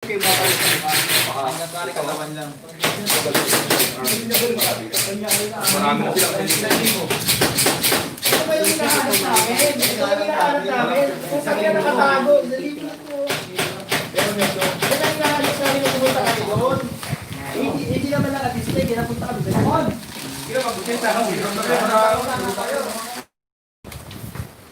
kayo babalik sa mukha. Nagkari ka naman lang. Marami na silang Ito ba yung hinahanap namin? Ito ba yung hinahanap namin? Kung saan ka nakatago, dali mo na po. Yan ang hinahanap namin na pumunta kami doon. Hindi naman naka-display, hindi napunta kami doon.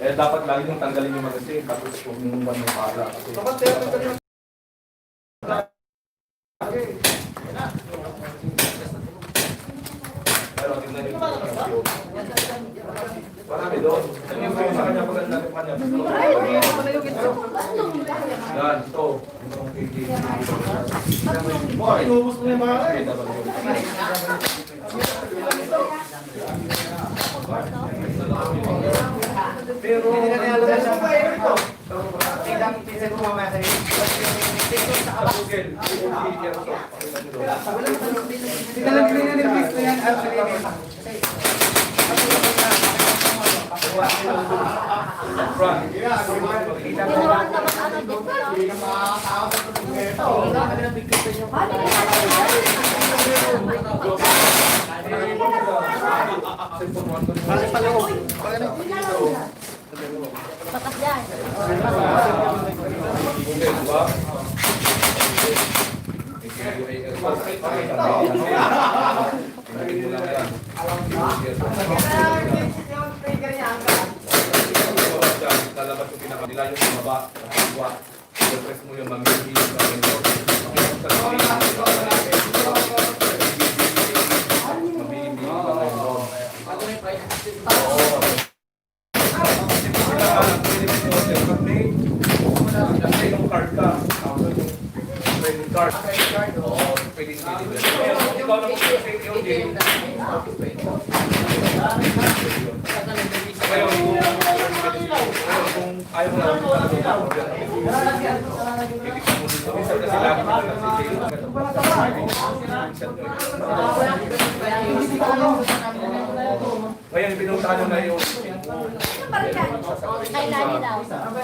Eh, dapat lagi yung tanggalin yung magasin, tapos huwag yung ban yung pala. Pero tingnan nyo. Marami doon. Ano yung sa kanya paganda sa kanya? Yan, ito. Itong KK. Inubos mo yung mga kayo. Pero, Patas yan. lalabas yung pinaka-nila yung baba, nakagawa. I-press mo yung mamili yung yung card ka. Credit card. Oo, pwede ikaw na kung ayaw mo na ngayon, pinuntahan nyo na yung Kay Lani daw.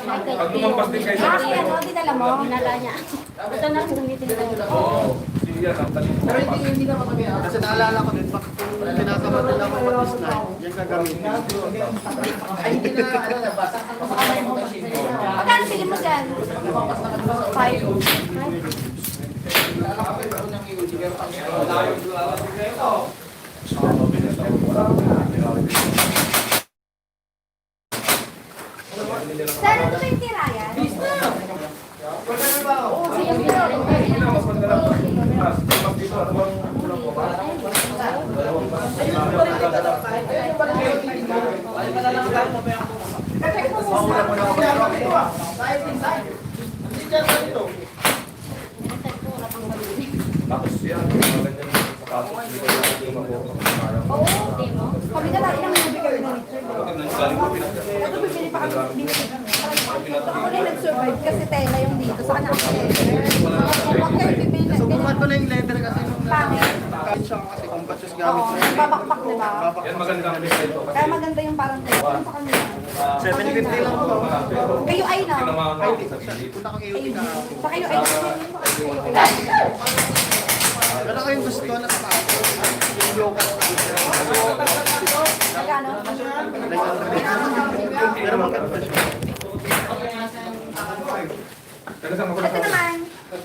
pag lumampas din kayo sa Ano, dinala mo? Dinala niya. Ito na ulitin ko. oo, siya ang talim. Pero hindi naman kami. Kasi naalala ko din, baka kung tinatamad nila ako mag-snap, yung gagamitin. Ay, hindi na, ano na, basta Magkano bili mo dyan? 5. Saan ito yung tirayan? Oo, sige. Tapos yan, maganda yung sapatos. Oo, demo. Kami na lagi naman nabigay ng Richard. Ito bibili pa kami. Ako na nag-survive kasi tela yung dito sa kanak. Huwag kayo bibili na. Subukan ko na yung leather kasi nung Pangit. kahit siya kasi kung pasus gamit Oo, mo yun. babakbak diba? Yan magandang design to. Kaya maganda yung parang tela. Ano sa kanila? 750 lang po. Kayo ay na. Tinamahan ko sa gilid. Punta kang AOT ka. Sa kayo ay na. Ano kayong gusto na sapatos? Yung local. Magkano? Pero maganda siya. Ito naman,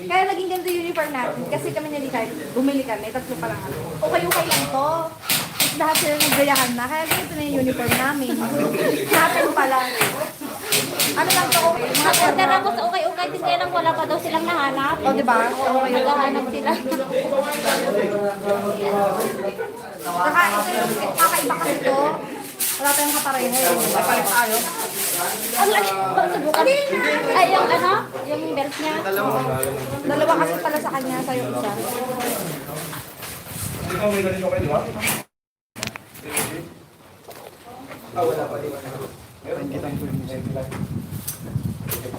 kaya naging ganito yung uniform natin. Kasi kami ni Richard, bumili kami, tatlo pa lang kami. Okay lang to. Tapos lahat sila naggayahan na. Kaya ganito na yung uniform namin. Natin pa lang. Ano lang to? Order ako sa ukay-ukay, kasi lang wala pa daw silang nahanap. O, diba? Naghahanap sila. Saka ito yung kakaiba kasi to. Wala tayong kapareho. Papalit tayo. Subukan. Ay, yung ano? Yung belt niya. Dalawa kasi pala sa kanya, sa'yo isa. Ikaw may ganito kayo, di ba? Wala pa din. Meron kita yung tuloy nila.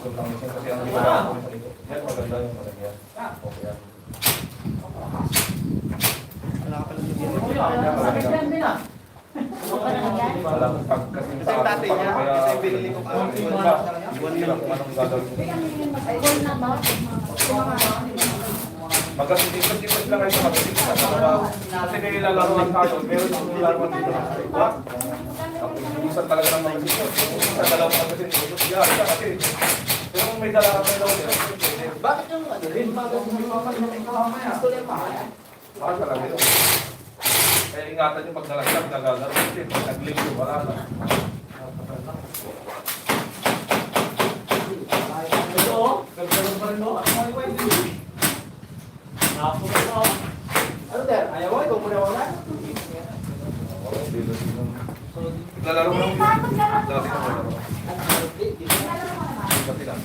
Kasi ang iba yan, maganda yung malagyan. Okay yan. Wala ka pala yung Wala kong pag kasi Kasi yung tatay niya, ito yung binili ko pa. Iwan nila kung anong gagawin. Gold na ba? Magkasipag-sipag lang kayo sa magkasipag. Kasi may lalaroan tayo. Meron yung lalaroan dito na sa iba. Isan talaga ng mga dito. Sa dalawang magkasipag. Yeah, kasi. Pero may dalawa dito. Bakit yung ano rin? Gusto rin mamaya. Bakit talaga yun? Kaya ingatan yung pag nalaglag, nagagaro. Kasi pag nag-link yung wala lang. Gagawin pa rin mo. Ano der? Ayaw mo? Ikaw muna wala? Naglalaro mo Hindi, lang. bakit maglalaro Dati ka? na naglalaro. Maglalaro ka naman. Dati lang.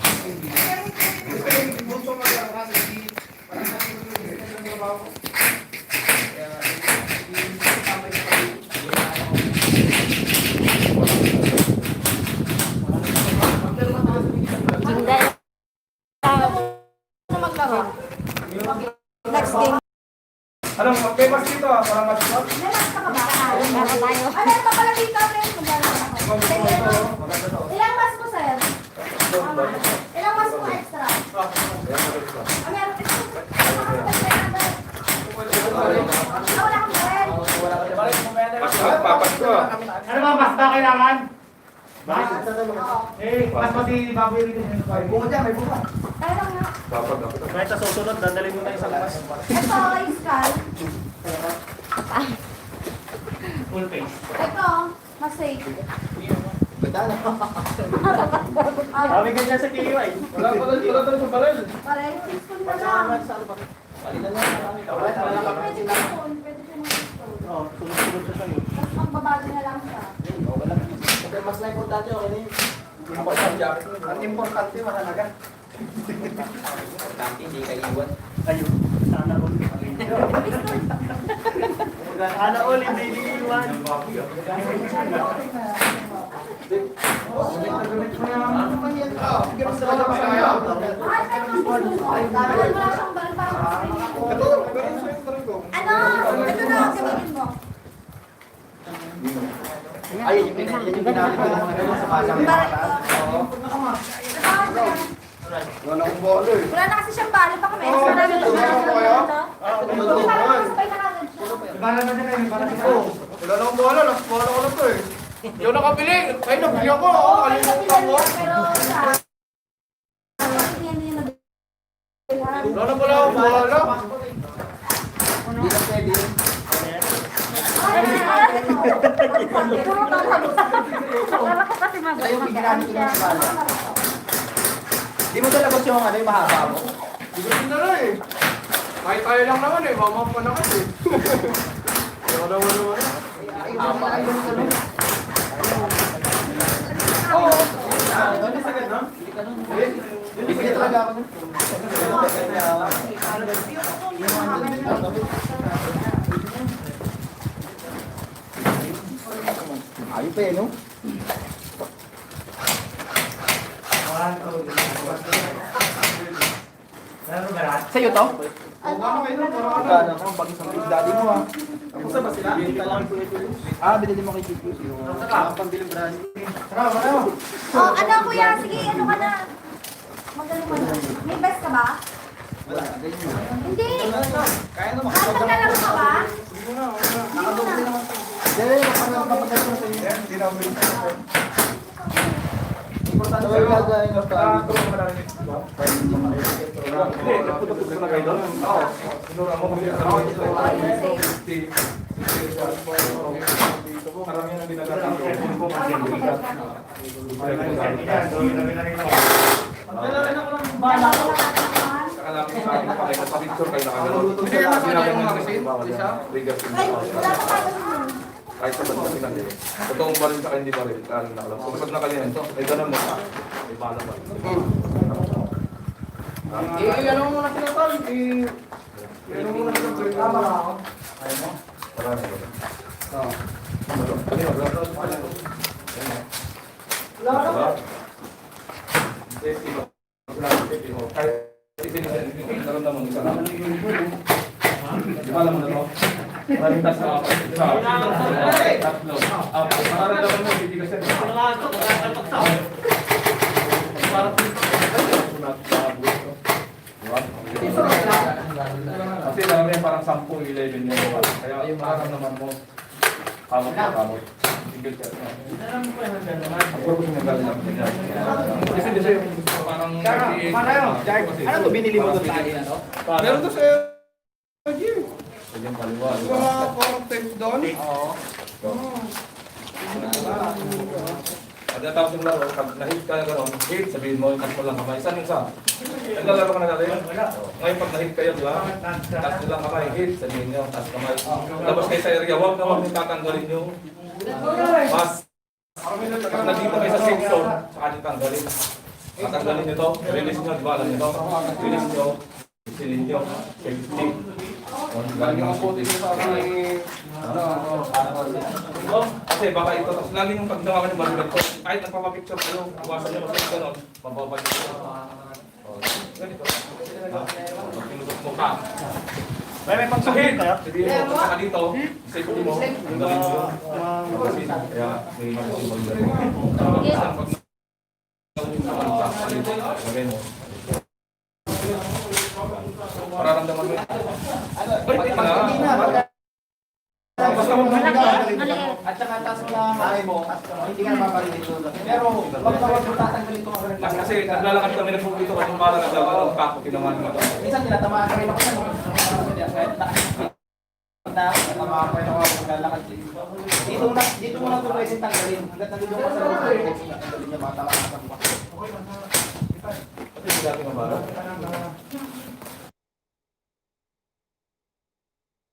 Jingle. Ano maglaro? Next game. Anong okay mas dito para mag-shot? Next ka ba? Para tayo. Ano ito pala dito, Ren? Maglalaro ako. Ilang mas mo, sir? Ilang mas mo extra? Ah, meron. Wala kang barel. Papas ko. Ano ba mas ba kailangan? Oo. Mas pati baboy rin yung may bunga dyan, may bunga. Kaya lang nga. Papag ako. Kahit sa susunod, dadalhin mo na isang mas. Ito, iskal. Full face. Ito, mas safe. Kami ganyan sa KY. Wala tayo sa baril. Barel, teaspoon pa lang. Pwede na lang. Pwede teaspoon, pwede teaspoon. Oo, sunod-sunod siya sa'yo. Tapos magbabago na lang siya. Mas na importante ako rin. Ang importante, mahalaga. Importante, hindi ka iwan. Ayun, sana all. Sana all, hindi iiwan. Ay, pero mas teaspoon. Wala siyang barel para ano? Ito na, gamitin mo. Ay, yung ginamit ko ng mga ganun sa masang Barel ko. Wala akong bolo eh. Wala na kasi siyang balo pa kami. Extra na lang sabay na kagad siya. Para na din kayo, para din ako. Wala akong bolo, last bolo ko na to eh. Yung nakabili, ay nabili ako. Oo, Kalimutan kapitan ko. niya, pero sa... Yan din yung nabilan. Wala na pala akong bolo. Hindi na pwede. Wala ko kasi mag-gaan siya. Di mo talabas yung ano yung mahaba mo? Di ko sinala eh. Kahit tayo lang naman eh, mamang panakas eh. Wala. Haba ay yung tanong. Oo. Ano sa ganun? Hindi ka talaga ako. Ayun pa eh, no? Sa'yo to? Magkano ka? Pag isang daddy mo ah. Kamusta ba sila? Binili mo kay Chico. Ang pambili brand. Oh, ano kuya? Sige, ano ka na? Magaling mo na. May best ka ba? Wala. Hindi. Kaya naman. Nakakalaro ka ba? Nakadugli naman. Hindi, kapag ko sa iyo. Hindi na ako importante sa gagawin ng plan. Hindi, naputok ko na kayo doon. Oo. Sinura mo kami sa mga ito. Karamihan ang ginagawa dito. Nakalapit sa akin, pakipicture kayo na kami. Hindi naman Sinabi mo ako kasi, trigger Ay, wala ka pa ganun. kahit sa bansa pinagin. Totoong baril sa hindi baril. Kaya nakalam. Kung pag nakalihan, ay ganun mo. Ay bala ba? Ano mo muna sinatol? Ano mo muna sinatol? Tama ka ako. Ayaw mo? Marami ba? Oo. Kanina, wala. Wala ka ba? Safety mo. Safety mo. Kahit ibig naramdaman mo isa lang. Di ba alam mo na to? Maraming tas na apat. Tatlo. Apat. Mararamdaman mo, hindi kasi. Parang Kasi dami parang 10, 11 yun. Kaya yung mararamdaman mo, kamot na kamot. Single shot na. Ang purpose ng galing namin ganyan. Kasi yung parang... Ano to binili mo doon tayo? Ano? Meron to sa... Yung kaliwa. Parang tape doon? Oo. At natapos yung laro, pag na-hit ka na gano'n, hit, sabihin mo, touch mo lang kamay. Saan yung isa? Naglalaro ka na natin? Ngayon pag na-hit kayo, di ba? Touch mo lang kamay, hit, sabihin nyo, touch kamay. Tapos kayo sa area, huwag na huwag nyo tatanggalin nyo. Mas, pag nandito kayo sa safe zone, saka nyo tanggalin. Tatanggalin nyo to, release nyo, di ba alam nyo to? Release nyo, isilin nyo, safety. Galing ang puti sa kasi baka ito, tapos lagi yung pag nawakan yung balikat ko, kahit nagpapapicture kayo, iwasan nyo kasi gano'n, mababalik ko. Ganito. Pag pinutot mo ka. May pagsahit kayo? Sabihin mo, ka dito, safety mo, yung galing mo. Kasi, kaya, may magasin mo yung galing mo. Pag sabihin mo. Mararamdaman mo. Pati na. Basta mo At saka taas mo lang ang kamay mo, hindi ka mapaparinig doon. Pero wag na wag mo tatanggalin itong mga Mas kasi naglalakad kami nagpupito kasi para naglalakad kako kinaman mo. minsan tinatamaan ka rin ako sa mga natamaan pa rin ako maglalakad. Dito mo lang ito pwede tanggalin. Hanggat nandito ka sa loob, tanggalin niya, matamaan ka pa. Kasi hindi natin mabara.